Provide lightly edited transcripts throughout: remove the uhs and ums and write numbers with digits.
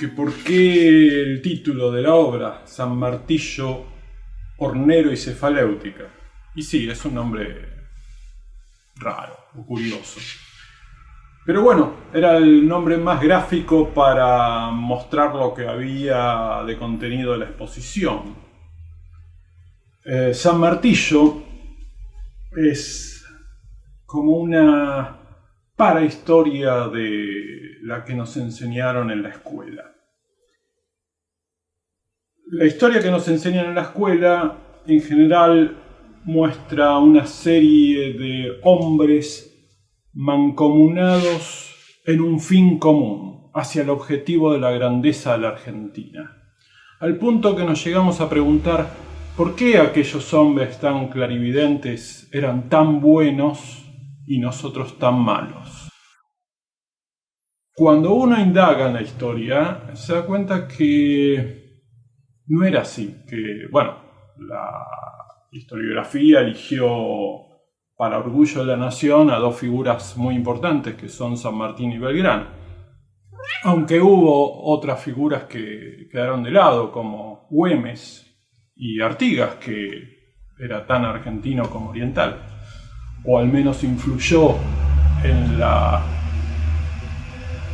que por qué el título de la obra, San Martillo, Hornero y Cefaleutica. Y sí, es un nombre raro o curioso. Pero bueno, era el nombre más gráfico para mostrar lo que había de contenido de la exposición. San Martillo es como una parahistoria de la que nos enseñaron en la escuela. La historia que nos enseñan en la escuela en general muestra una serie de hombres mancomunados en un fin común hacia el objetivo de la grandeza de la Argentina. Al punto que nos llegamos a preguntar por qué aquellos hombres tan clarividentes eran tan buenos y nosotros tan malos. Cuando uno indaga en la historia, se da cuenta que no era así, que, bueno, la historiografía eligió para orgullo de la nación a dos figuras muy importantes, que son San Martín y Belgrano. Aunque hubo otras figuras que quedaron de lado, como Güemes y Artigas, que era tan argentino como oriental, o al menos influyó en la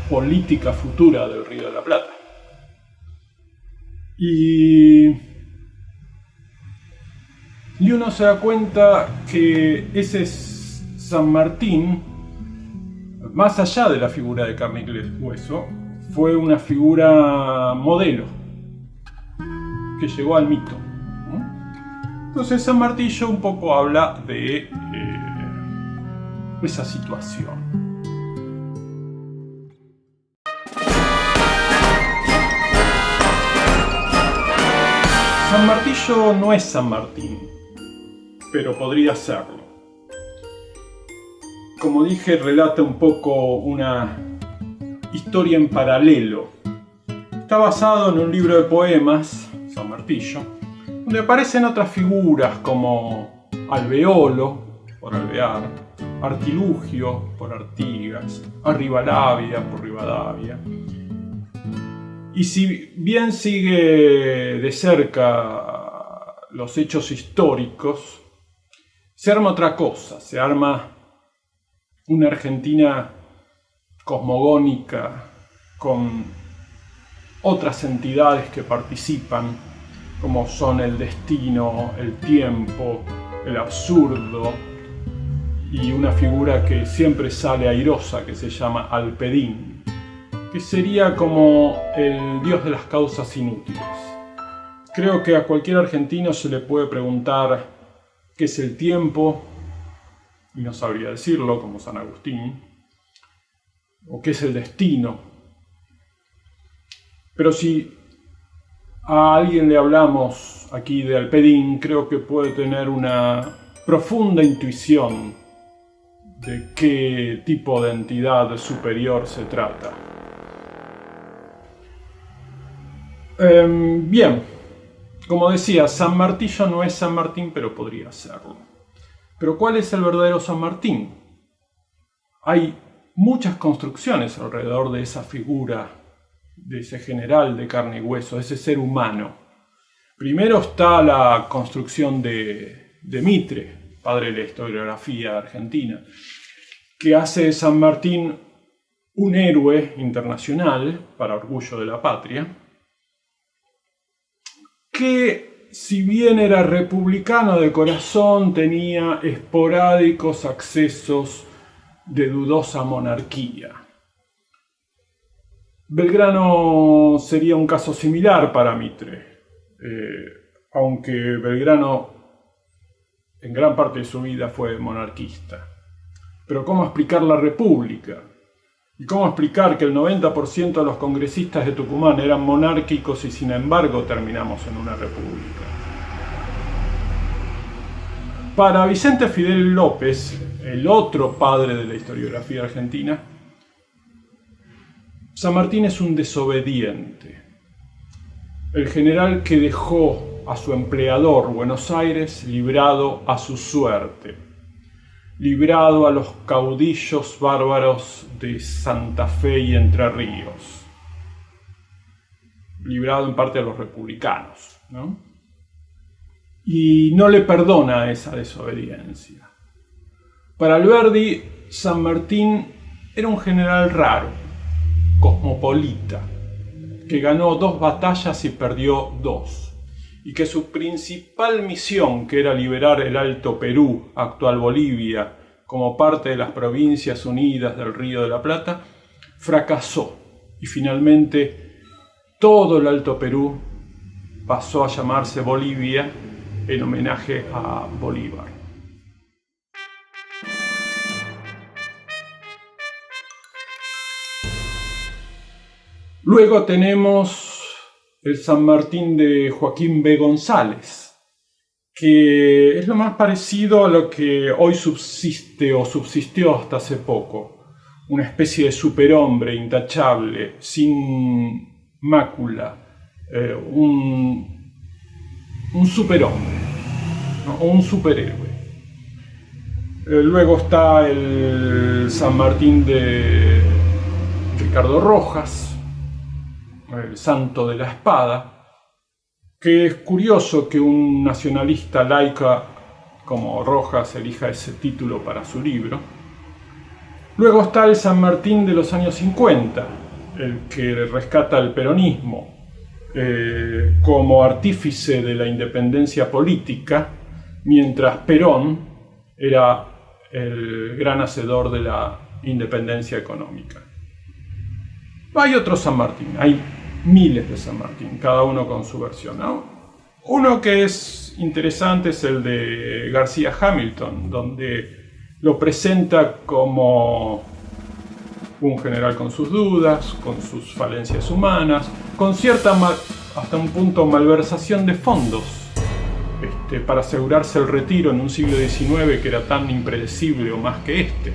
política futura del Río de la Plata. Y uno se da cuenta que ese San Martín, más allá de la figura de carne y hueso, fue una figura modelo que llegó al mito. Entonces San Martillo un poco habla de esa situación. San Martillo no es San Martín, pero podría serlo. Como dije, relata un poco una historia en paralelo. Está basado en un libro de poemas, San Martillo, donde aparecen otras figuras como Alveolo, por Alvear, Artilugio, por Artigas, Arribalavia, por Rivadavia. Y si bien sigue de cerca los hechos históricos, se arma otra cosa, se arma una Argentina cosmogónica con otras entidades que participan, como son el destino, el tiempo, el absurdo, y una figura que siempre sale airosa que se llama Alpedín, que sería como el dios de las causas inútiles. Creo que a cualquier argentino se le puede preguntar qué es el tiempo, y no sabría decirlo, como San Agustín, o qué es el destino. Pero si a alguien le hablamos aquí de Alpedín, creo que puede tener una profunda intuición de qué tipo de entidad superior se trata. Bien, como decía, San Martillo no es San Martín, pero podría serlo. Pero ¿cuál es el verdadero San Martín? Hay muchas construcciones alrededor de esa figura, de ese general de carne y hueso, de ese ser humano. Primero está la construcción de Mitre, padre de la historiografía argentina, que hace de San Martín un héroe internacional para orgullo de la patria, que si bien era republicano de corazón, tenía esporádicos accesos de dudosa monarquía. Belgrano sería un caso similar para Mitre, aunque Belgrano en gran parte de su vida fue monarquista. Pero ¿cómo explicar la República? ¿Y cómo explicar que el 90% de los congresistas de Tucumán eran monárquicos y sin embargo terminamos en una república? Para Vicente Fidel López, el otro padre de la historiografía argentina, San Martín es un desobediente. El general que dejó a su empleador Buenos Aires librado a su suerte, librado a los caudillos bárbaros de Santa Fe y Entre Ríos. librado en parte a los republicanos, ¿no? Y no le perdona esa desobediencia. Para Alberdi, San Martín era un general raro, cosmopolita, que ganó 2 batallas y perdió 2, y que su principal misión, que era liberar el Alto Perú, actual Bolivia, como parte de las Provincias Unidas del Río de la Plata, fracasó, y finalmente todo el Alto Perú pasó a llamarse Bolivia en homenaje a Bolívar. Luego tenemos el San Martín de Joaquín B. González, que es lo más parecido a lo que hoy subsiste o subsistió hasta hace poco. Una especie de superhombre intachable, sin mácula, un superhombre, ¿no? O un superhéroe. Luego está el San Martín de Ricardo Rojas, el santo de la espada, que es curioso que un nacionalista laica como Rojas elija ese título para su libro. Luego está el San Martín de los años 50, el que rescata el peronismo como artífice de la independencia política, mientras Perón era el gran hacedor de la independencia económica. Hay otro San Martín, hay miles de San Martín, cada uno con su versión, ¿no? Uno que es interesante es el de García Hamilton, donde lo presenta como un general con sus dudas, con sus falencias humanas, con cierta, hasta un punto, malversación de fondos, para asegurarse el retiro en un siglo XIX que era tan impredecible o más que este.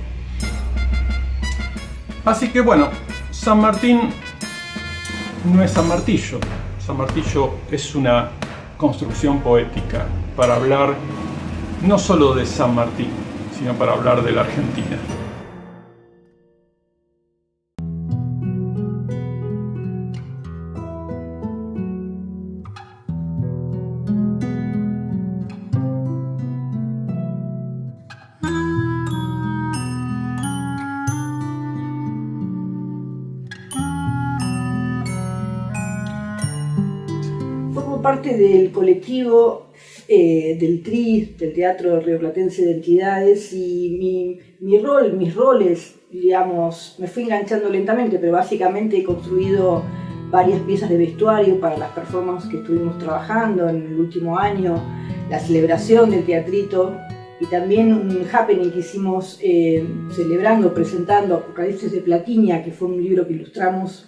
Así que bueno, San Martín no es San Martillo. San Martillo es una construcción poética para hablar no solo de San Martín, sino para hablar de la Argentina. Parte del colectivo del TRI, del Teatro Rioplatense de Entidades, y mis roles, digamos, me fui enganchando lentamente, pero básicamente he construido varias piezas de vestuario para las performances que estuvimos trabajando en el último año, la celebración del teatrito y también un happening que hicimos celebrando, presentando Apocalipsis de Platinia, que fue un libro que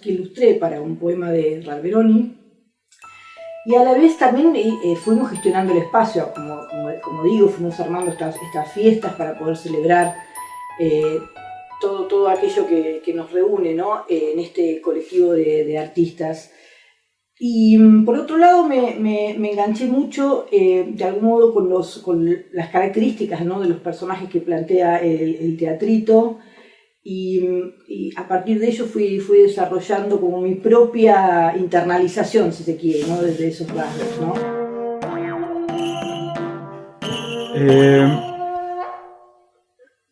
ilustré para un poema de Ralberoni. Y a la vez también fuimos gestionando el espacio, como digo, fuimos armando estas fiestas para poder celebrar todo aquello que nos reúne, ¿no? En este colectivo de artistas. Y por otro lado me enganché mucho de algún modo con las características, ¿no? De los personajes que plantea el teatrito. Y a partir de ello fui desarrollando como mi propia internalización, si se quiere, ¿no? Desde esos rasgos, ¿no?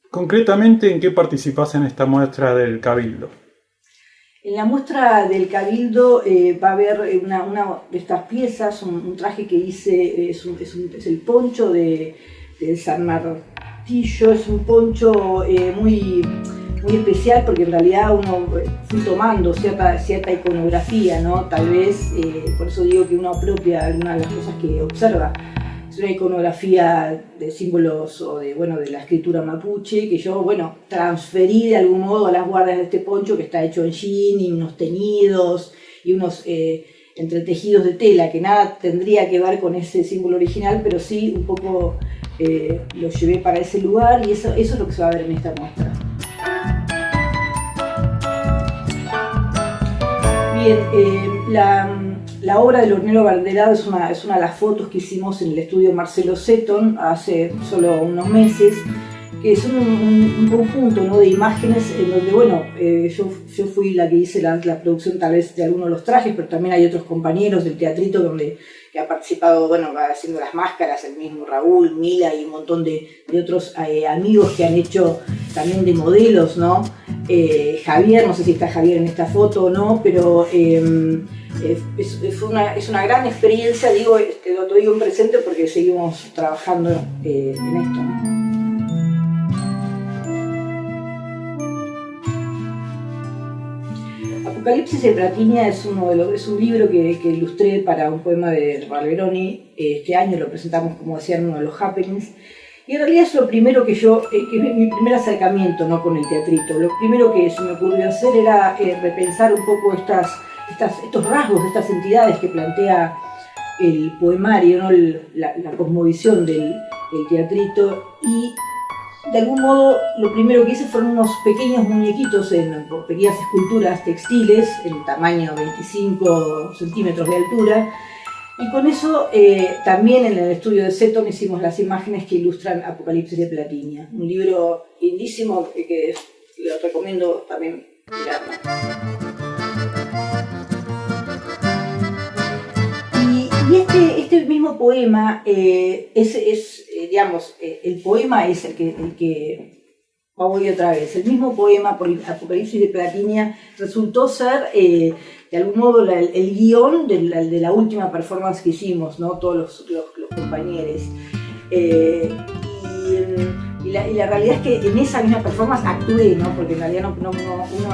Concretamente, ¿en qué participás en esta muestra del Cabildo? En la muestra del Cabildo va a haber una de estas piezas, un traje que hice, es el poncho de San Martillo, es un poncho muy especial porque en realidad uno fui tomando cierta iconografía, ¿no? Tal vez, por eso digo que uno apropia algunas de las cosas que observa. Es una iconografía de símbolos o de la escritura mapuche que yo, transferí de algún modo a las guardas de este poncho que está hecho en jean y unos teñidos y unos entretejidos de tela que nada tendría que ver con ese símbolo original, pero sí un poco lo llevé para ese lugar y eso es lo que se va a ver en esta muestra. Bien, la obra del Hornero Valderado es una de las fotos que hicimos en el estudio Marcelo Seton hace solo unos meses que son un conjunto, ¿no?, de imágenes en donde, bueno, yo fui la que hice la producción tal vez de algunos de los trajes, pero también hay otros compañeros del teatrito que han participado, bueno, haciendo las máscaras, el mismo Raúl, Mila y un montón de otros amigos que han hecho también de modelos, ¿no? Javier, no sé si está Javier en esta foto o no, pero es una gran experiencia, digo, lo digo en presente porque seguimos trabajando en esto, ¿no? Apocalipsis de Platinia es un libro que ilustré para un poema de Balberoni. Este año lo presentamos, como decía, en uno de los happenings. Y en realidad es lo primero que es mi primer acercamiento, ¿no?, con el teatrito. Lo primero que se me ocurrió hacer era repensar un poco estos rasgos, estas entidades que plantea el poemario, ¿no?, la cosmovisión del teatrito. Y de algún modo lo primero que hice fueron unos pequeños muñequitos en pequeñas esculturas textiles en tamaño 25 centímetros de altura, y con eso también en el estudio de Seton hicimos las imágenes que ilustran Apocalipsis de Platinia, un libro lindísimo que lo recomiendo también mirarlo. Y este mismo poema, digamos, el poema es el que voy otra vez. El mismo poema, por Apocalipsis de Platinia, resultó ser, de algún modo, el guión de la última performance que hicimos, ¿no?, todos los compañeros. Y la realidad es que en esa misma performance actué, ¿no?, porque en realidad uno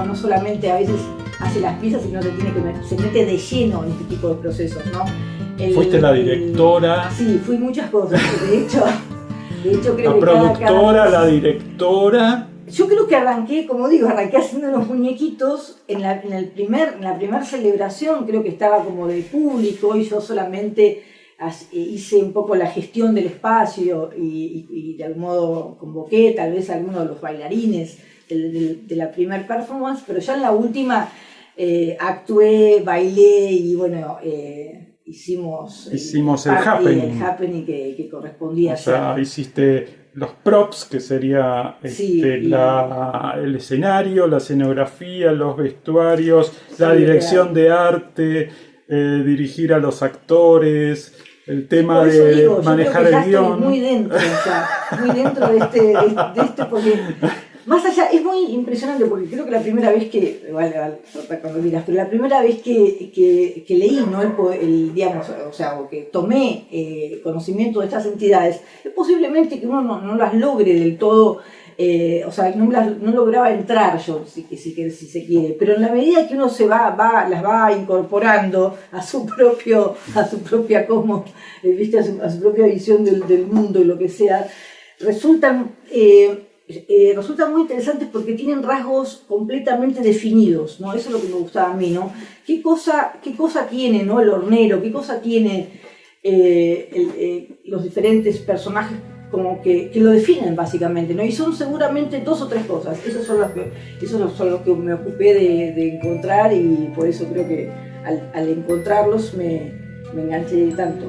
no solamente a veces hace las piezas, sino se mete de lleno en este tipo de procesos, ¿no? ¿Fuiste la directora? Sí, fui muchas cosas. De hecho creo la productora, la directora. Yo creo que arranqué haciendo los muñequitos en la primer celebración. Creo que estaba como de público y yo solamente hice un poco la gestión del espacio y de algún modo convoqué tal vez a algunos de los bailarines de la primer performance, pero ya en la última actué, bailé y bueno, hicimos el happening que correspondía. O sea, hiciste los props, que sería el escenario, la escenografía, los vestuarios, la dirección de arte, dirigir a los actores, el tema de manejar el guión. Muy dentro de este porque más allá, es muy impresionante porque creo que la primera vez que, cuando miras, pero la primera vez que leí, ¿no?, digamos, o sea, o que tomé conocimiento de estas entidades, es posiblemente que uno no las logre del todo, o sea, no lograba entrar yo, si se quiere, pero en la medida que uno las va incorporando a su propia a su propia visión del mundo y lo que sea, resultan muy interesantes porque tienen rasgos completamente definidos, ¿no? Eso es lo que me gustaba a mí, ¿no? ¿Qué cosa tiene, ¿no?, el hornero? ¿Qué cosa tiene los diferentes personajes como que lo definen básicamente, ¿no? Y son seguramente 2 o 3 cosas. Esos son los que me ocupé de encontrar, y por eso creo que al encontrarlos me enganché tanto.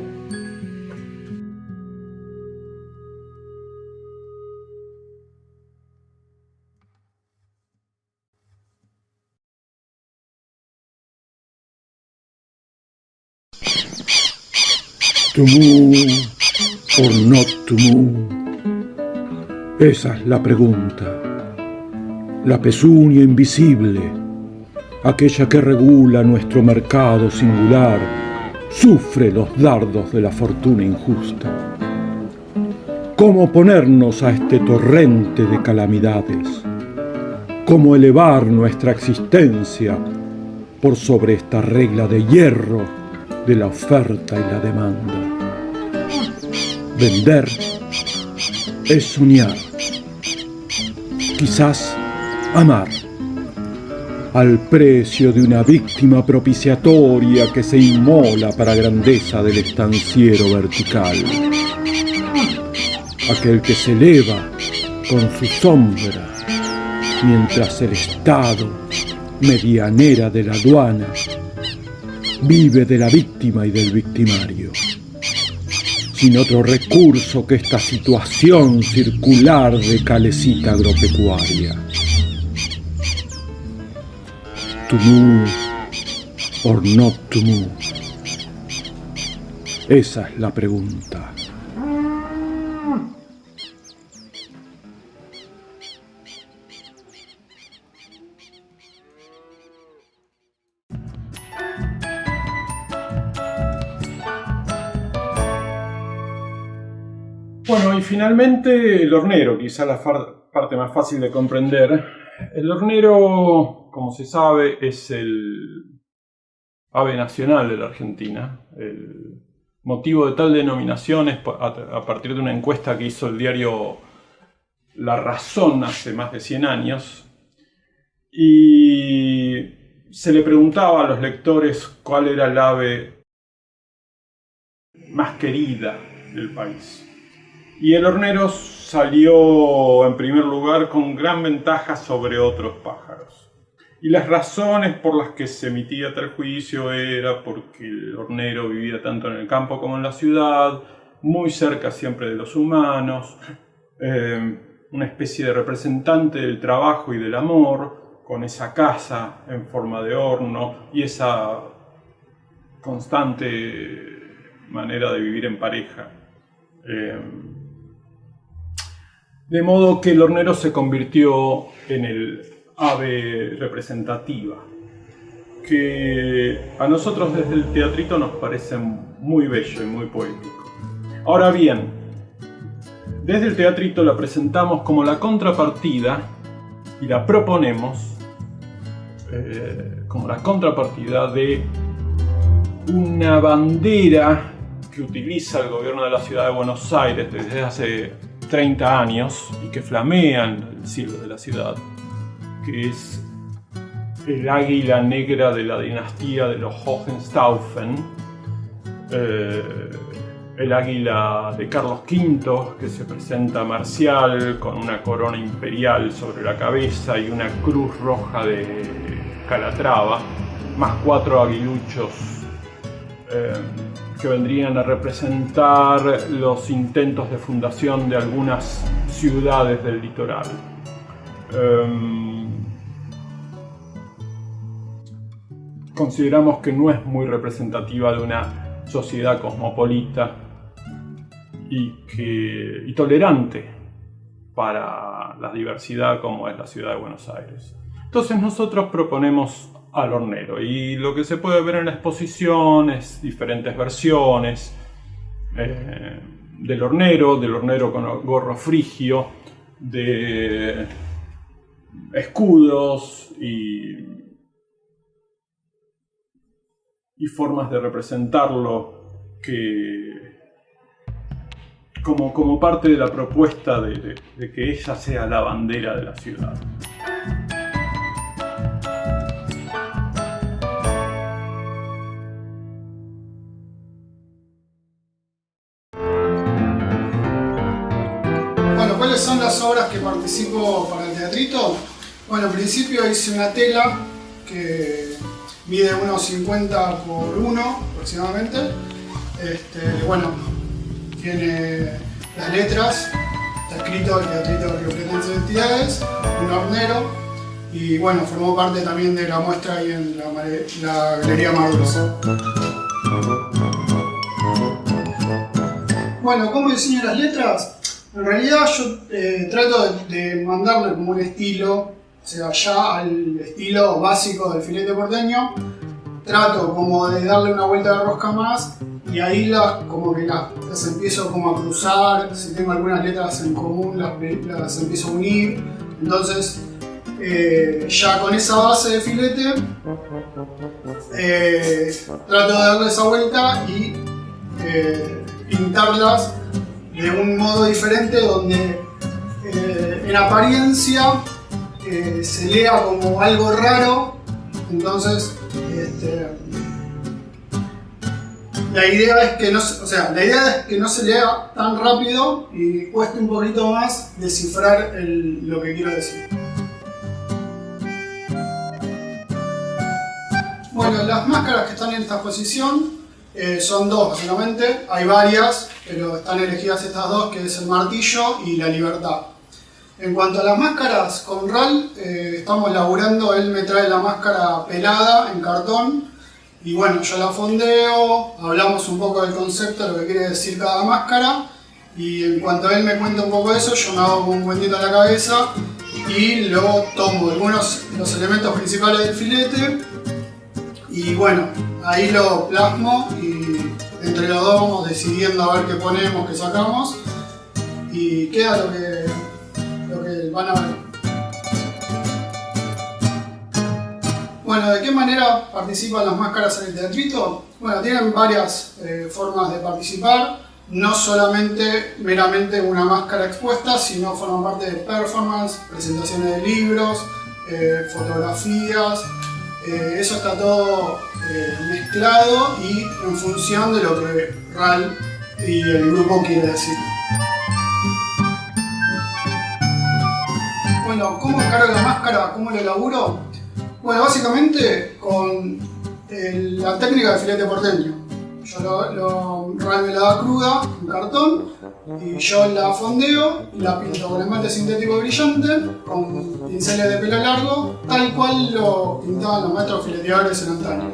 To move or not to move. Esa es la pregunta. La pezuña invisible, aquella que regula nuestro mercado singular, sufre los dardos de la fortuna injusta. ¿Cómo oponernos a este torrente de calamidades? ¿Cómo elevar nuestra existencia por sobre esta regla de hierro de la oferta y la demanda? Vender es soñar, quizás amar, al precio de una víctima propiciatoria que se inmola para grandeza del estanciero vertical. Aquel que se eleva con su sombra, mientras el Estado, medianera de la aduana, vive de la víctima y del victimario. sin otro recurso que esta situación circular de calecita agropecuaria. To move or not to move. Esa es la pregunta. Bueno, y finalmente el hornero, quizá la parte más fácil de comprender. El hornero, como se sabe, es el ave nacional de la Argentina. El motivo de tal denominación es a partir de una encuesta que hizo el diario La Razón hace más de 100 años. Y se le preguntaba a los lectores cuál era el ave más querida del país. Y el hornero salió en primer lugar con gran ventaja sobre otros pájaros. Y las razones por las que se emitía tal juicio era porque el hornero vivía tanto en el campo como en la ciudad, muy cerca siempre de los humanos, una especie de representante del trabajo y del amor, con esa casa en forma de horno y esa constante manera de vivir en pareja. De modo que el hornero se convirtió en el ave representativa, que a nosotros desde el teatrito nos parece muy bello y muy poético. Ahora bien, desde el teatrito la presentamos como la contrapartida y la proponemos como la contrapartida de una bandera que utiliza el gobierno de la ciudad de Buenos Aires desde hace 30 años y que flamean el cielo de la ciudad, que es el águila negra de la dinastía de los Hohenstaufen, el águila de Carlos V, que se presenta marcial con una corona imperial sobre la cabeza y una cruz roja de Calatrava, más 4 aguiluchos que vendrían a representar los intentos de fundación de algunas ciudades del litoral. Consideramos que no es muy representativa de una sociedad cosmopolita y tolerante para la diversidad como es la ciudad de Buenos Aires. Entonces nosotros proponemos al hornero, y lo que se puede ver en la exposición es diferentes versiones del hornero con gorro frigio, de escudos y formas de representarlo que como parte de la propuesta de que ella sea la bandera de la ciudad. ¿Cuáles son las obras que participo para el teatrito? Bueno, al principio hice una tela que mide unos 50 por 1 aproximadamente. Bueno, tiene las letras, está escrito el Teatrito de Río Platense de Entidades, un hornero, y bueno, formó parte también de la muestra ahí en la Galería Madurez. Bueno, ¿cómo diseño las letras? En realidad yo trato de mandarle como un estilo, o sea, ya al estilo básico del filete porteño. Trato como de darle una vuelta de rosca más y ahí las empiezo como a cruzar. Si tengo algunas letras en común las empiezo a unir. Entonces ya con esa base de filete trato de darle esa vuelta y pintarlas de un modo diferente donde en apariencia se lea como algo raro. Entonces la idea es que no se lea tan rápido y cueste un poquito más descifrar lo que quiero decir. Bueno, las máscaras que están en esta exposición son dos básicamente, hay varias. pero están elegidas estas dos, que es el martillo y la libertad. En cuanto a las máscaras, con Ral estamos laburando, él me trae la máscara pelada en cartón y bueno, yo la fondeo, hablamos un poco del concepto, lo que quiere decir cada máscara y en cuanto a él me cuenta un poco de eso, yo me hago un cuentito en la cabeza y luego tomo algunos de los elementos principales del filete y bueno, ahí lo plasmo y entre los dos vamos decidiendo a ver qué ponemos, qué sacamos y queda lo que van a ver. Bueno, ¿de qué manera participan las máscaras en el teatrito? Bueno, tienen varias formas de participar, no solamente meramente una máscara expuesta, sino forman parte de performance, presentaciones de libros, fotografías, eso está todo mezclado y en función de lo que Ral y el grupo quiere decir. Bueno, ¿cómo encargo la máscara? ¿Cómo lo elaboro? Bueno, básicamente con la técnica del filete porteño. Ral me la da cruda, en cartón, y yo la fondeo y la pinto con esmalte sintético brillante, con pinceles de pelo largo, tal cual lo pintaban los maestros fileteadores en antaño.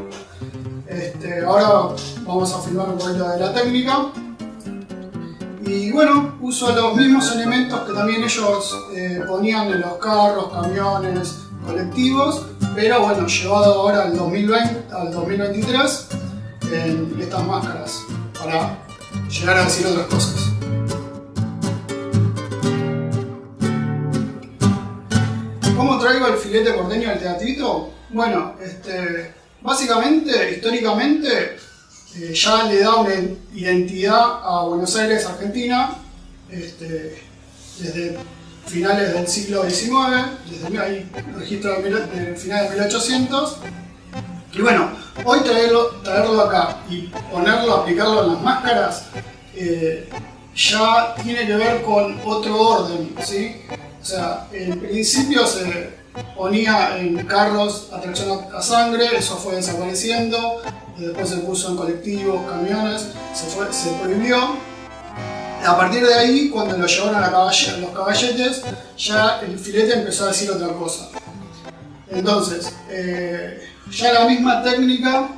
Ahora vamos a filmar un poquito de la técnica. Y bueno, uso los mismos elementos que también ellos ponían en los carros, camiones, colectivos, pero bueno, llevado ahora al 2023 en estas máscaras, para llegar a decir otras cosas. ¿Cómo traigo el filete porteño al teatrito? Bueno, básicamente, históricamente, ya le da una identidad a Buenos Aires, Argentina, desde finales del siglo XIX, desde ahí registro de finales de 1800. Y bueno, hoy traerlo acá y aplicarlo en las máscaras, ya tiene que ver con otro orden, ¿sí? O sea, en principio se ponía en carros a tracción a sangre, eso fue desapareciendo, después se puso en colectivos, camiones, se prohibió. A partir de ahí, cuando lo llevaron a los caballetes, ya el filete empezó a decir otra cosa. Entonces, ya la misma técnica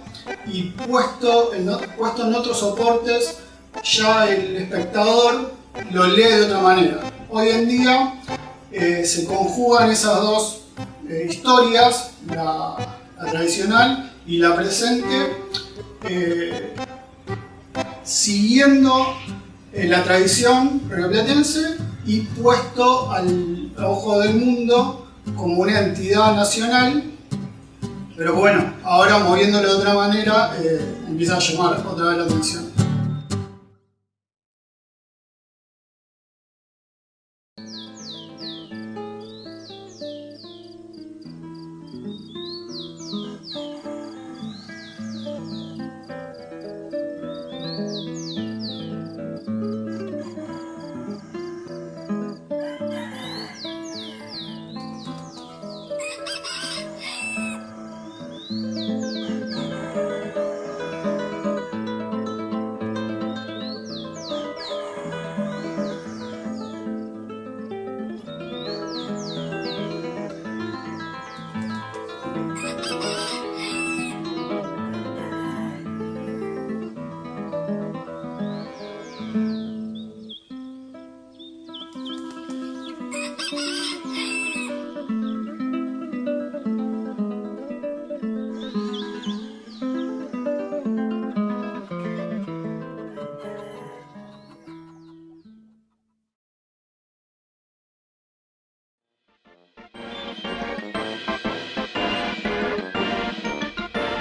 y puesto en otros soportes, ya el espectador lo lee de otra manera. Hoy en día se conjugan esas dos historias, la tradicional y la presente, siguiendo la tradición rioplatense y puesto al ojo del mundo como una entidad nacional, pero bueno, ahora moviéndolo de otra manera empieza a llamar otra vez la atención.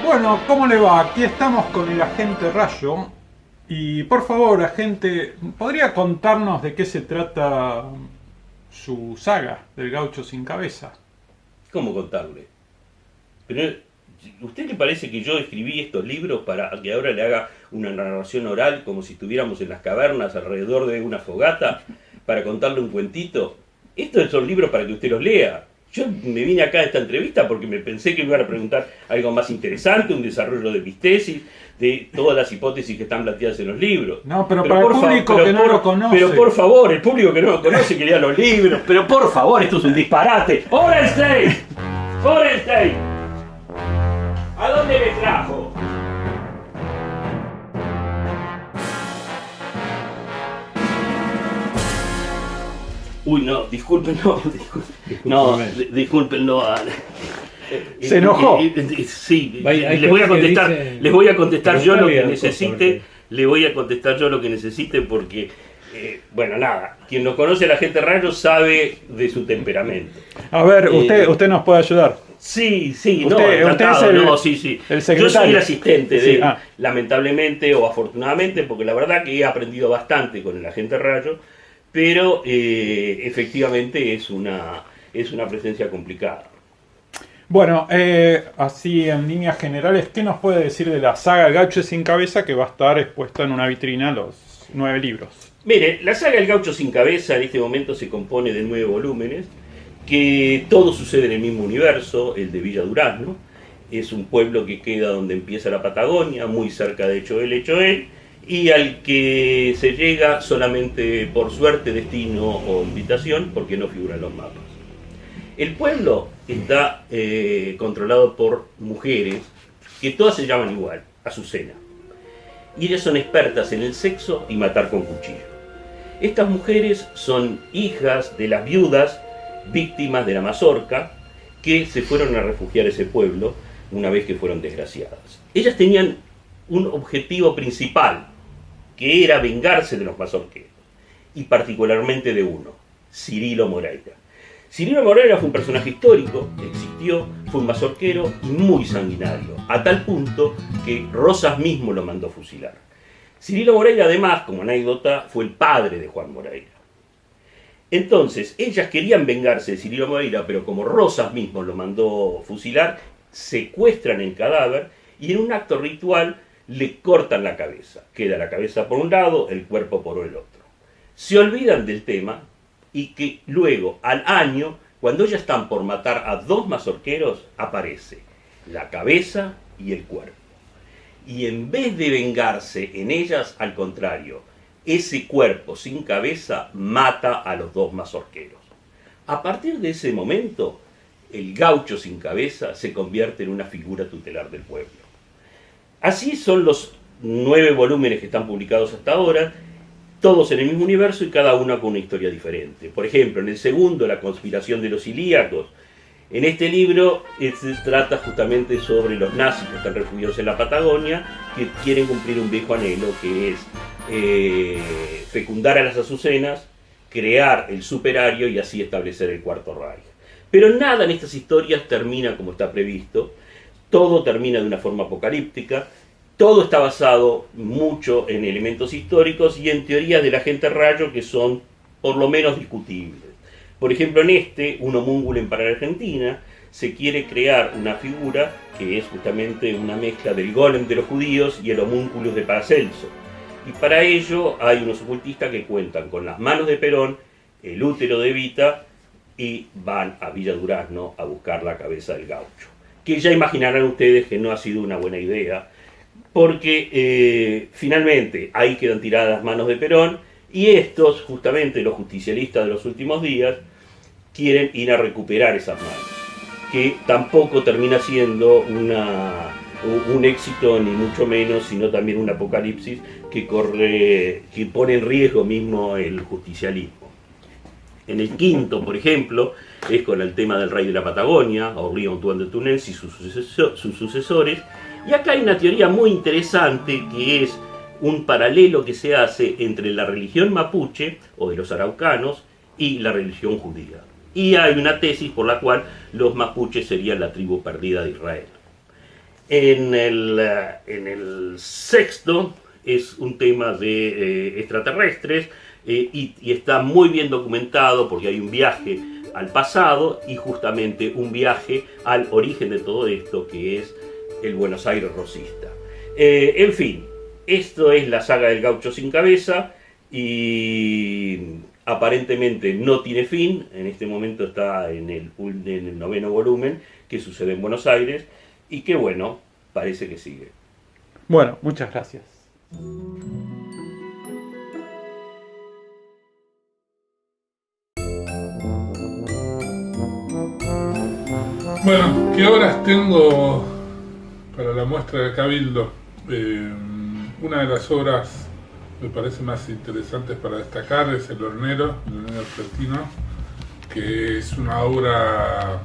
Bueno, ¿cómo le va? Aquí estamos con el agente Rayo. Y por favor, agente, ¿podría contarnos de qué se trata su saga del Gaucho sin cabeza? ¿Cómo contarle? Pero, ¿usted le parece que yo escribí estos libros para que ahora le haga una narración oral como si estuviéramos en las cavernas alrededor de una fogata para contarle un cuentito? Estos son libros para que usted los lea. Yo me vine acá a esta entrevista porque me pensé que me iban a preguntar algo más interesante, un desarrollo de mis tesis, de todas las hipótesis que están planteadas en los libros. No, pero para el público que no lo conoce. Pero por favor, el público que no lo conoce, que lea los libros. Pero por favor, esto es un disparate. ¡Orenstein! ¡Orenstein! ¿A dónde me trajo? Uy, no, disculpen, disculpen, no. Se enojó. Sí, Vaya, les voy a contestar, les voy a contestar yo lo que Preguntale, necesite, le voy a contestar yo lo que necesite porque, bueno, nada, quien nos conoce a la gente rayo sabe de su temperamento. A ver, usted nos puede ayudar. Sí, Usted es el secretario. Yo soy el asistente de Sí, él, lamentablemente o afortunadamente, porque la verdad que he aprendido bastante con el agente rayo, pero efectivamente es una presencia complicada. Bueno, así en líneas generales, ¿qué nos puede decir de la saga El Gaucho sin Cabeza que va a estar expuesta en una vitrina los 9 libros? Mire, la saga El Gaucho sin Cabeza en este momento se compone de 9 volúmenes, que todo sucede en el mismo universo, el de Villa Durazno. Es un pueblo que queda donde empieza la Patagonia, muy cerca de Choel, y al que se llega solamente por suerte, destino o invitación, porque no figuran los mapas. El pueblo está controlado por mujeres que todas se llaman igual, Azucena. Y ellas son expertas en el sexo y matar con cuchillo. Estas mujeres son hijas de las viudas víctimas de la mazorca que se fueron a refugiar a ese pueblo una vez que fueron desgraciadas. Ellas tenían un objetivo principal, que era vengarse de los mazorqueros, y particularmente de uno, Cirilo Moreira. Cirilo Moreira fue un personaje histórico, existió, fue un mazorquero y muy sanguinario, a tal punto que Rosas mismo lo mandó fusilar. Cirilo Moreira, además, como anécdota, fue el padre de Juan Moreira. Entonces, ellas querían vengarse de Cirilo Moreira, pero como Rosas mismo lo mandó fusilar, secuestran el cadáver y en un acto ritual le cortan la cabeza. Queda la cabeza por un lado, el cuerpo por el otro. Se olvidan del tema y que luego, al año, cuando ya están por matar a 2 mazorqueros, aparece la cabeza y el cuerpo. Y en vez de vengarse en ellas, al contrario, ese cuerpo sin cabeza mata a los 2 mazorqueros. A partir de ese momento, el gaucho sin cabeza se convierte en una figura tutelar del pueblo. Así son los 9 volúmenes que están publicados hasta ahora, todos en el mismo universo y cada uno con una historia diferente. Por ejemplo, en el segundo, La conspiración de los ilíacos. En este libro se trata justamente sobre los nazis que están refugiados en la Patagonia, que quieren cumplir un viejo anhelo, que es fecundar a las azucenas, crear el superario y así establecer el Cuarto Reich. Pero nada en estas historias termina como está previsto, todo termina de una forma apocalíptica, todo está basado mucho en elementos históricos y en teorías del agente rayo que son por lo menos discutibles. Por ejemplo, en un homúnculo para la Argentina, se quiere crear una figura que es justamente una mezcla del golem de los judíos y el homúnculus de Paracelso. Y para ello hay unos ocultistas que cuentan con las manos de Perón, el útero de Evita, y van a Villa Durazno a buscar la cabeza del gaucho. Que ya imaginarán ustedes que no ha sido una buena idea, porque finalmente ahí quedan tiradas las manos de Perón, y estos, justamente los justicialistas de los últimos días, quieren ir a recuperar esas manos, que tampoco termina siendo un éxito, ni mucho menos, sino también un apocalipsis que pone en riesgo mismo el justicialismo. En el quinto, por ejemplo, es con el tema del rey de la Patagonia, Henri Antoine de Tournelles y sus sucesores, y acá hay una teoría muy interesante que es un paralelo que se hace entre la religión mapuche, o de los araucanos, y la religión judía. Y hay una tesis por la cual los mapuches serían la tribu perdida de Israel. En el sexto es un tema de extraterrestres y está muy bien documentado porque hay un viaje al pasado y justamente un viaje al origen de todo esto, que es el Buenos Aires rosista. En fin, esto es la saga del gaucho sin cabeza y aparentemente no tiene fin, en este momento está en el 9º volumen, que sucede en Buenos Aires, y que bueno, parece que sigue. Bueno, muchas gracias. Bueno, ¿qué obras tengo para la muestra de Cabildo? Una de las obras me parece más interesantes para destacar es El Hornero Argentino, que es una obra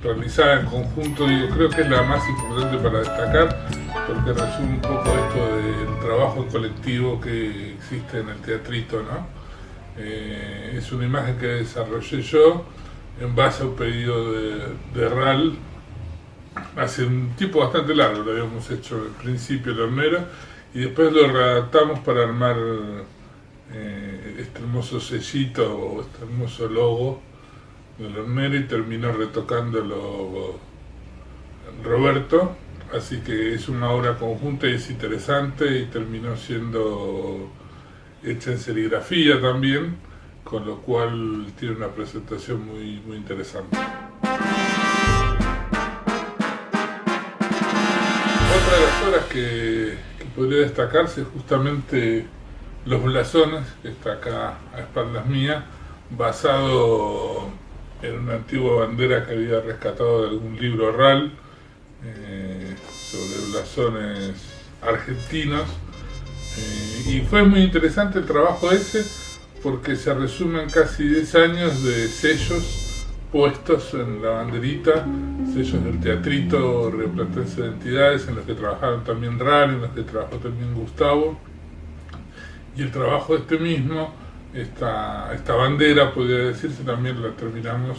realizada en conjunto, creo que es la más importante para destacar, porque resume un poco esto del trabajo en colectivo que existe en el teatrito, ¿no? Es una imagen que desarrollé yo en base a un pedido de RAL hace un tiempo bastante largo. Lo habíamos hecho al principio El Hornero y después lo readaptamos para armar este hermoso sellito o este hermoso logo del Hornero, y terminó retocándolo Roberto, así que es una obra conjunta y es interesante, y terminó siendo hecha en serigrafía también, con lo cual tiene una presentación muy, muy interesante. Otra de las obras que podría destacarse es justamente Los Blasones, que está acá a espaldas mías, basado en una antigua bandera que había rescatado de algún libro RAL sobre blasones argentinos, y fue muy interesante el trabajo ese, porque se resumen casi 10 años de sellos puestos en la banderita, sellos del teatrito rioplatense de entidades, en los que trabajaron también RAL, en los que trabajó también Gustavo, y el trabajo de este mismo, esta bandera, podría decirse, también la terminamos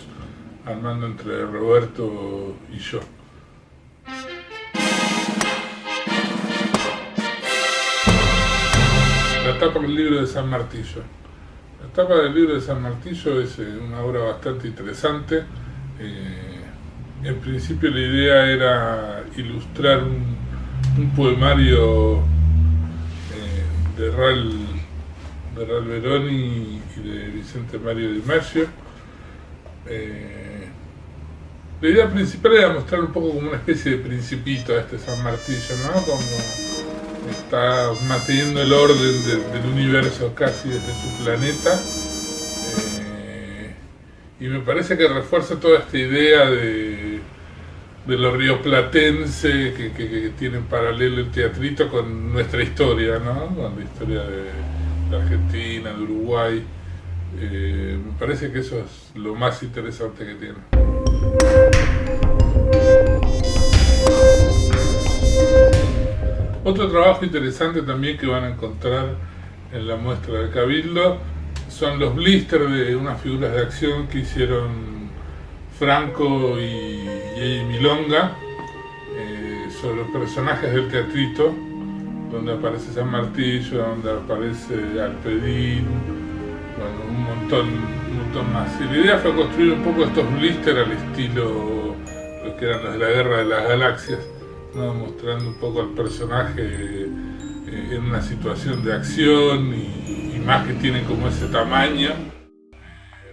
armando entre Roberto y yo. La tapa del libro de San Martillo. La tapa del libro de San Martillo es una obra bastante interesante. En principio la idea era ilustrar un poemario de Ral Veroni y de Vicente Mario Di Maggio. La idea principal era mostrar un poco como una especie de principito a este San Martillo, ¿no? Como está manteniendo el orden del universo casi desde su planeta, y me parece que refuerza toda esta idea de lo rioplatense que tiene en paralelo el teatrito con nuestra historia, ¿no? Con la historia de Argentina, de Uruguay. Me parece que eso es lo más interesante que tiene. Otro trabajo interesante también que van a encontrar en la muestra de Cabildo son los blisters de unas figuras de acción que hicieron Franco y Eddie Milonga sobre los personajes del teatrito, donde aparece San Martillo, donde aparece Alpedín, bueno, un montón más. Y la idea fue construir un poco estos blisters al estilo los que eran los de la Guerra de las Galaxias, ¿no? Mostrando un poco al personaje en una situación de acción y más que tienen como ese tamaño.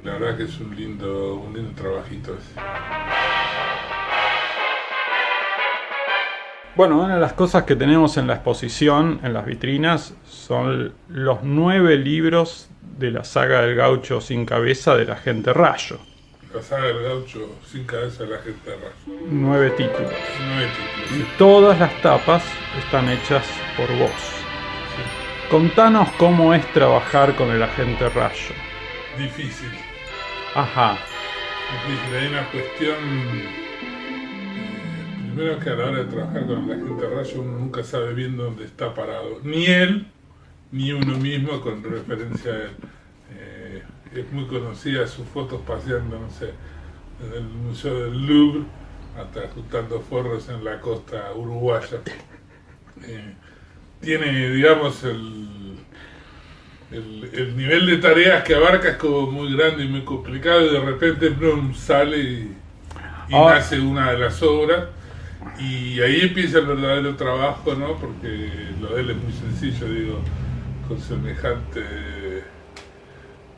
La verdad que es un lindo trabajito ese. Bueno, una de las cosas que tenemos en la exposición, en las vitrinas, son los 9 libros de la saga del Gaucho sin cabeza de la Gente Rayo. La saga del Gaucho sin cabeza de la Gente Rayo. 9 títulos. 9 títulos. Y todas las tapas están hechas por vos. Sí. Contanos cómo es trabajar con el Agente Rayo. Difícil. Ajá. Difícil. Hay una cuestión... primero que a la hora de trabajar con el Agente Rayo uno nunca sabe bien dónde está parado. Ni él, ni uno mismo con referencia a él. Es muy conocida sus fotos paseando, no sé, en el Museo del Louvre, hasta juntando forros en la costa uruguaya. Tiene, digamos, el nivel de tareas que abarca es como muy grande y muy complicado, y de repente Blum sale y nace una de las obras, y ahí empieza el verdadero trabajo, ¿no? Porque lo de él es muy sencillo, digo, con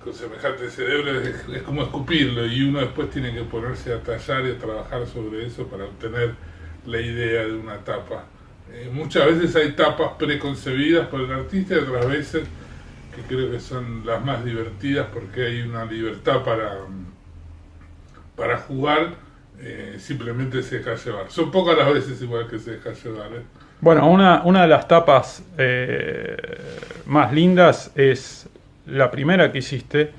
con semejante cerebro es como escupirlo, y uno después tiene que ponerse a tallar y a trabajar sobre eso para obtener la idea de una tapa. Muchas veces hay tapas preconcebidas por el artista y otras veces que creo que son las más divertidas porque hay una libertad para jugar, simplemente se deja llevar. Son pocas las veces igual que se deja llevar. Bueno, una de las tapas más lindas es la primera que hiciste,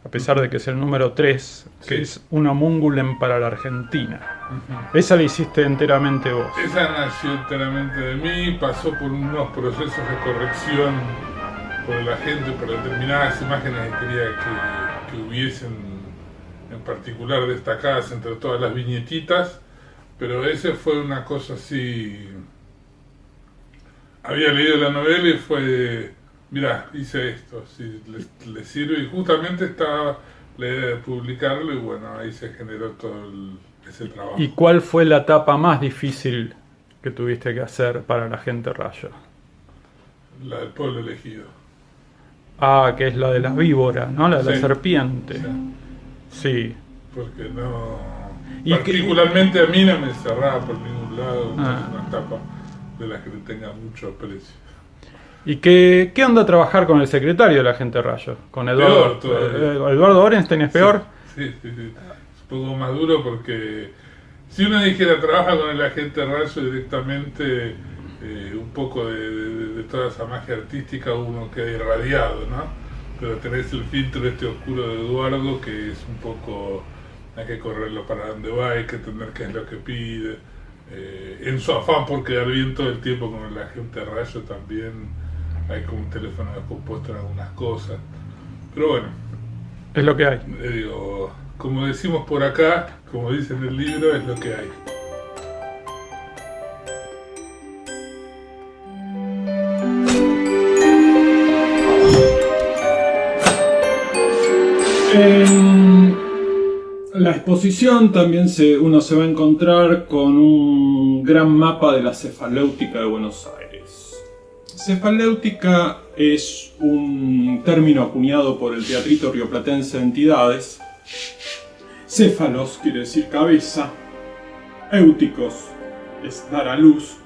a pesar de que es el número 3, que Sí. es una Mungulem para la Argentina. Esa la hiciste enteramente vos. Esa nació enteramente de mí, pasó por unos procesos de corrección por la gente, por determinadas imágenes que quería que hubiesen en particular destacadas entre todas las viñetitas, pero ese fue una cosa así. Había leído la novela y fue, mirá, hice esto, si le sirve, y justamente estaba la idea de publicarlo y bueno, ahí se generó todo ese trabajo. ¿Y cuál fue la tapa más difícil que tuviste que hacer para la gente Rayo? La del pueblo elegido. Ah, que es la de las víboras, ¿no? La de la Sí. serpiente. Sí. Sí. Porque no. ¿Y Particularmente a mí no me cerraba por ningún lado, no Ah. es una tapa de las que le tenga mucho aprecio. ¿Y qué onda trabajar con el secretario de la gente Rayo? Con Eduardo. Peor todavía. ¿Eduardo Orenstein es peor? Sí. Es un poco más duro porque si uno dijera trabaja con el agente Rayo directamente, un poco de toda esa magia artística uno queda irradiado, ¿no? Pero tenés el filtro este oscuro de Eduardo que es un poco, hay que correrlo para donde va, hay que entender qué es lo que pide, en su afán por quedar bien todo el tiempo con el agente Rayo también hay como un teléfono descompuesto en algunas cosas, pero bueno, Es lo que hay. digo, como decimos por acá, como dice en el libro, es lo que hay. En la exposición también uno se va a encontrar con un gran mapa de la cefaleutica de Buenos Aires. Cefaleutica es un término acuñado por el Teatrito Rioplatense de Entidades. Céfalos quiere decir cabeza, éuticos es dar a luz,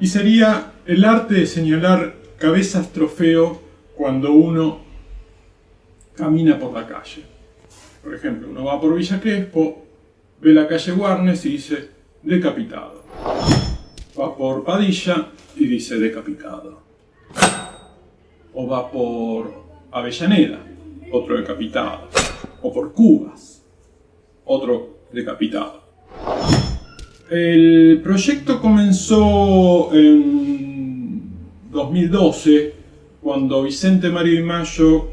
y sería el arte de señalar cabezas trofeo cuando uno camina por la calle. Por ejemplo, uno va por Villa Crespo, ve la calle Warnes y dice decapitado. Va por Padilla y dice decapitado. O va por Avellaneda, otro decapitado. O por Cubas, otro decapitado. El proyecto comenzó en 2012, cuando Vicente Mario Di Maggio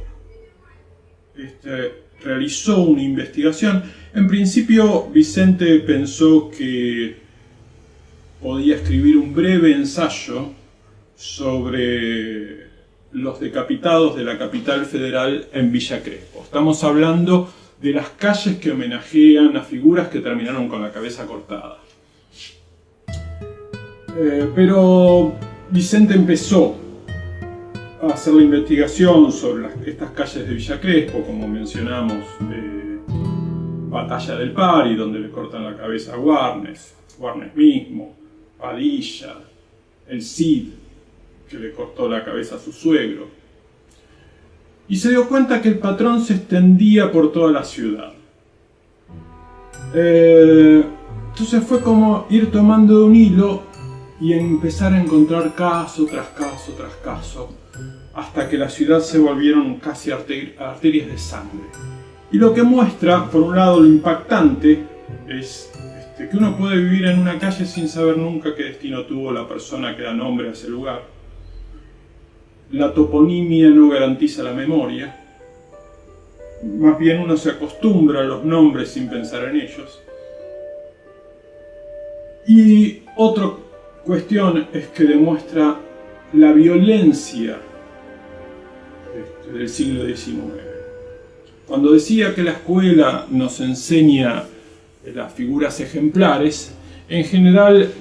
realizó una investigación. En principio, Vicente pensó que podía escribir un breve ensayo sobre los decapitados de la capital federal en Villa Crespo. Estamos hablando de las calles que homenajean a figuras que terminaron con la cabeza cortada. Pero Vicente empezó a hacer la investigación sobre estas calles de Villa Crespo, como mencionamos, Batalla del Pari, donde le cortan la cabeza a Warnes mismo, Padilla, el Cid, que le cortó la cabeza a su suegro. Y se dio cuenta que el patrón se extendía por toda la ciudad. Entonces fue como ir tomando un hilo y empezar a encontrar caso tras caso tras caso, hasta que la ciudad se volvieron casi arterias de sangre. Y lo que muestra, por un lado, lo impactante es que uno puede vivir en una calle sin saber nunca qué destino tuvo la persona que da nombre a ese lugar. La toponimia no garantiza la memoria. Más bien uno se acostumbra a los nombres sin pensar en ellos. Y otra cuestión es que demuestra la violencia del siglo XIX. Cuando decía que la escuela nos enseña las figuras ejemplares, en general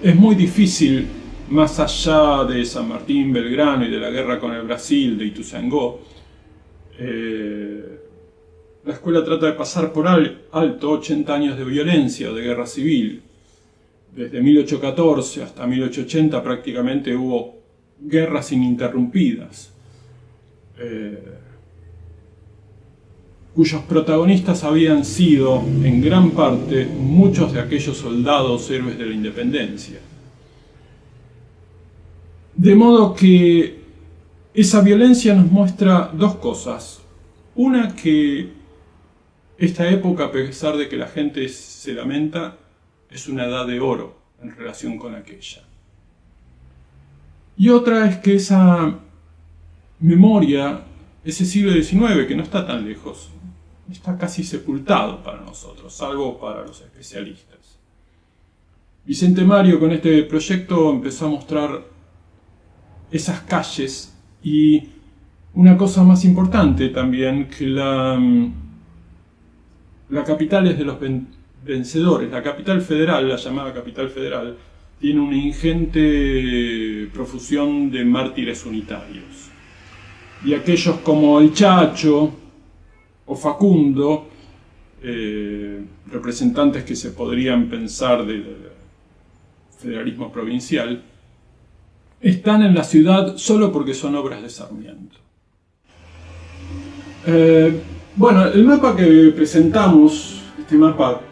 es muy difícil más allá de San Martín, Belgrano y de la guerra con el Brasil, de Ituzaingó, la escuela trata de pasar por alto 80 años de violencia o de guerra civil. Desde 1814 hasta 1880 prácticamente hubo guerras ininterrumpidas, cuyos protagonistas habían sido, en gran parte, muchos de aquellos soldados héroes de la independencia. De modo que esa violencia nos muestra dos cosas. Una, que esta época, a pesar de que la gente se lamenta, es una edad de oro en relación con aquella. Y otra es que esa memoria, ese siglo XIX, que no está tan lejos, está casi sepultado para nosotros, salvo para los especialistas. Vicente Mario con este proyecto empezó a mostrar esas calles y una cosa más importante también, que la capital es de los vencedores. La capital federal, la llamada capital federal, tiene una ingente profusión de mártires unitarios. Y aquellos como el Chacho o Facundo, representantes que se podrían pensar del federalismo provincial, están en la ciudad solo porque son obras de Sarmiento. Bueno, el mapa que presentamos, este mapa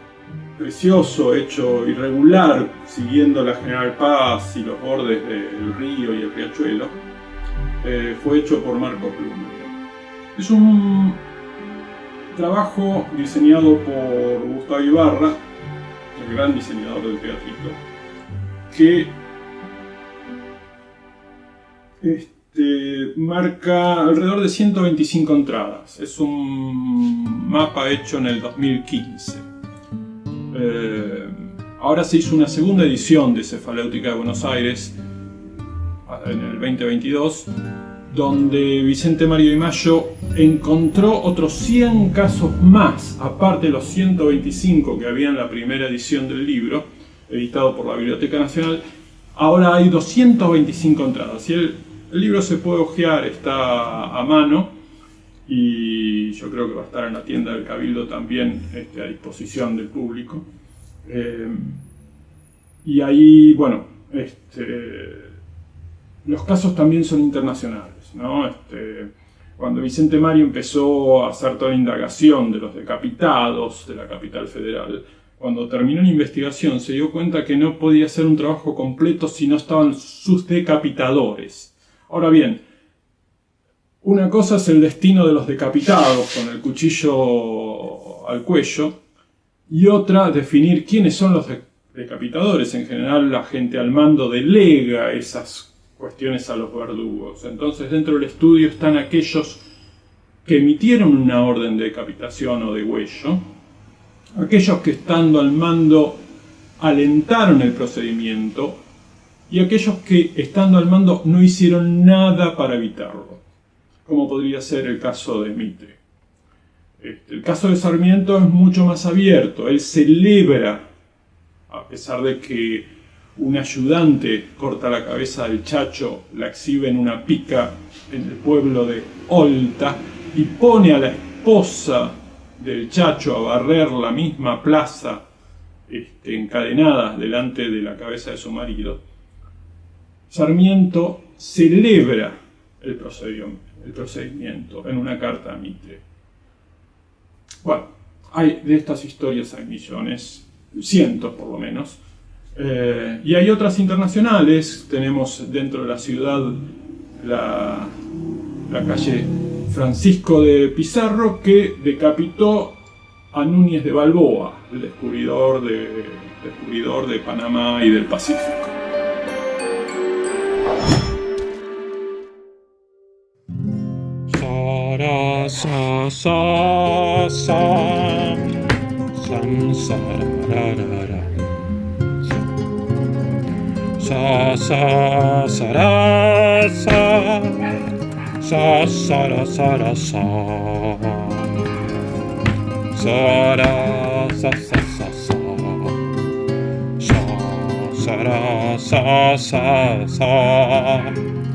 precioso, hecho irregular, siguiendo la General Paz y los bordes del río y el riachuelo, fue hecho por Marco Plummer. Es un trabajo diseñado por Gustavo Ibarra, el gran diseñador del teatrito, que marca alrededor de 125 entradas. Es un mapa hecho en el 2015. Ahora se hizo una segunda edición de Cefaleutica de Buenos Aires en el 2022, donde Vicente Mario Di Maggio encontró otros 100 casos más, aparte de los 125 que había en la primera edición del libro, editado por la Biblioteca Nacional. Ahora hay 225 entradas y el libro se puede hojear, está a mano, y yo creo que va a estar en la tienda del Cabildo también a disposición del público. Y ahí, bueno, los casos también son internacionales, ¿no? Cuando Vicente Mario empezó a hacer toda la indagación de los decapitados de la capital federal, cuando terminó la investigación se dio cuenta que no podía hacer un trabajo completo si no estaban sus decapitadores. Ahora bien, una cosa es el destino de los decapitados con el cuchillo al cuello, y otra, definir quiénes son los decapitadores. En general, la gente al mando delega esas cuestiones a los verdugos. Entonces, dentro del estudio están aquellos que emitieron una orden de decapitación o degüello, aquellos que estando al mando alentaron el procedimiento, y aquellos que estando al mando no hicieron nada para evitarlo, como podría ser el caso de Mitre. El caso de Sarmiento es mucho más abierto. Él celebra, a pesar de que un ayudante corta la cabeza del Chacho, la exhibe en una pica en el pueblo de Olta, y pone a la esposa del Chacho a barrer la misma plaza encadenadas delante de la cabeza de su marido. Sarmiento celebra el procedimiento en una carta a Mitre. Bueno, de estas historias hay millones, cientos por lo menos, y hay otras internacionales. Tenemos dentro de la ciudad la calle Francisco de Pizarro, que decapitó a Núñez de Balboa, el descubridor de Panamá y del Pacífico. Sa sa sa sam sa ra ra ra sa sa sa ra sa sa sa ra sa ra sa sa ra sa sa sa sa sa sa ra sa, sa, sa.